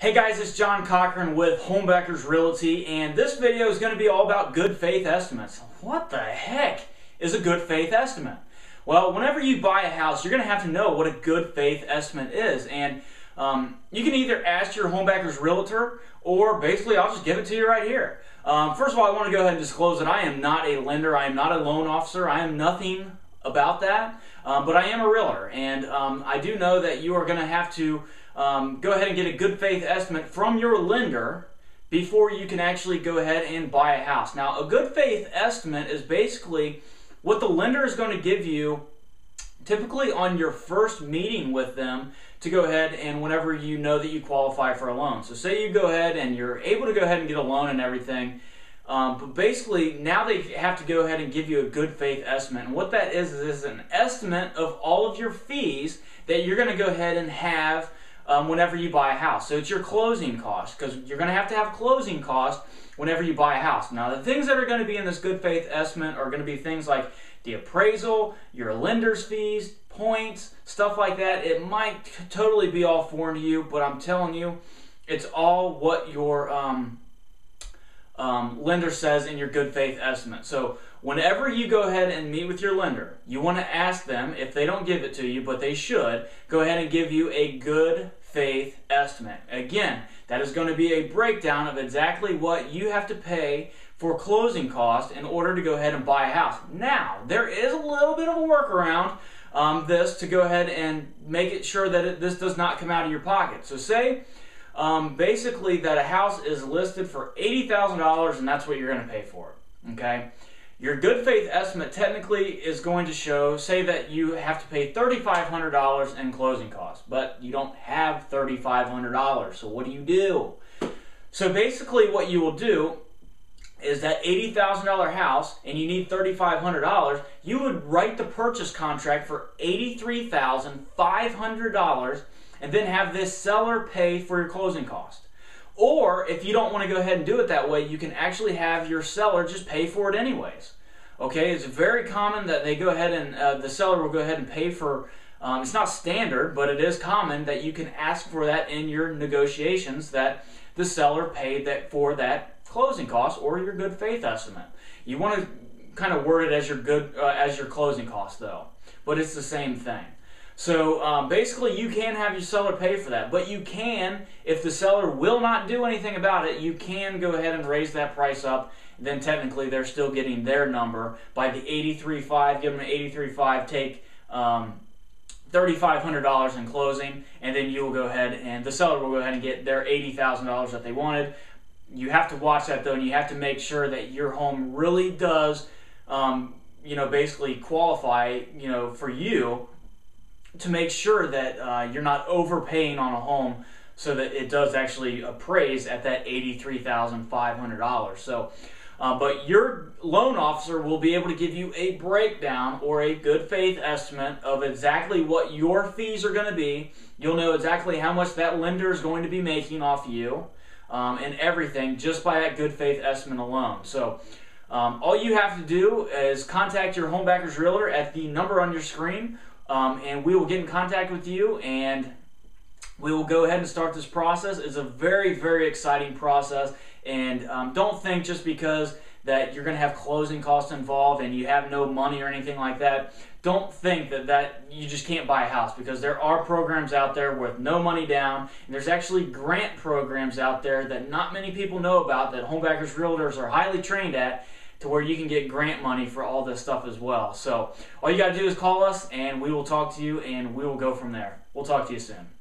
Hey guys, it's John Cochran with Homebackers Realty, and this video is going to be all about good faith estimates. What the heck is a good faith estimate? Well, whenever you buy a house, you're going to have to know what a good faith estimate is, and you can either ask your Homebackers Realtor, or basically I'll just give it to you right here. First of all, I want to go ahead and disclose that I am not a lender, I am not a loan officer, I am nothing about that, but I am a realtor, and I do know that you are going to have to go ahead and get a good faith estimate from your lender before you can actually go ahead and buy a house. Now, a good faith estimate is basically what the lender is going to give you typically on your first meeting with them to go ahead and whenever you know that you qualify for a loan. So say you go ahead and you're able to go ahead and get a loan and everything, but basically now they have to go ahead and give you a good faith estimate. And what that is an estimate of all of your fees that you're going to go ahead and have whenever you buy a house. So it's your closing costs, because you're going to have closing costs whenever you buy a house. Now, the things that are going to be in this good faith estimate are going to be things like the appraisal, your lender's fees, points, stuff like that. It might totally be all foreign to you, but I'm telling you, it's all what your lender says in your good faith estimate. So whenever you go ahead and meet with your lender, you want to ask them, if they don't give it to you, but they should, go ahead and give you a good faith estimate. Again, that is going to be a breakdown of exactly what you have to pay for closing costs in order to go ahead and buy a house. Now, there is a little bit of a workaround this to go ahead and make it sure that this does not come out of your pocket. So say basically that a house is listed for $80,000 and that's what you're going to pay for it. Okay? Your good faith estimate technically is going to show, say that you have to pay $3,500 in closing costs, but you don't have $3,500, so what do? So basically what you will do is that $80,000 house and you need $3,500, you would write the purchase contract for $83,500 and then have this seller pay for your closing cost. Or if you don't want to go ahead and do it that way, you can actually have your seller just pay for it anyways. Okay, it's very common that they go ahead and the seller will go ahead and pay for, it's not standard, but it is common that you can ask for that in your negotiations, that the seller paid that for that closing cost or your good faith estimate. You want to kind of word it as your closing cost though, but it's the same thing. So basically you can have your seller pay for that, but you can, if the seller will not do anything about it, you can go ahead and raise that price up. Then technically they're still getting their number by the $83,500, give them an $83,500, take $3,500 in closing, and then you will go ahead and the seller will go ahead and get their $80,000 that they wanted. You have to watch that though, and you have to make sure that your home really does, basically qualify, for you, to make sure that you're not overpaying on a home so that it does actually appraise at that $83,500. So, but your loan officer will be able to give you a breakdown or a good faith estimate of exactly what your fees are going to be. You'll know exactly how much that lender is going to be making off you and everything just by that good faith estimate alone. So, all you have to do is contact your Homebackers Realtor at the number on your screen. And we will get in contact with you and we will go ahead and start this process. It's a very, very exciting process, and don't think just because that you're going to have closing costs involved and you have no money or anything like that, don't think that you just can't buy a house, because there are programs out there with no money down, and there's actually grant programs out there that not many people know about that Homebackers Realtors are highly trained at, to where you can get grant money for all this stuff as well. So all you got to do is call us and we will talk to you and we will go from there. We'll talk to you soon.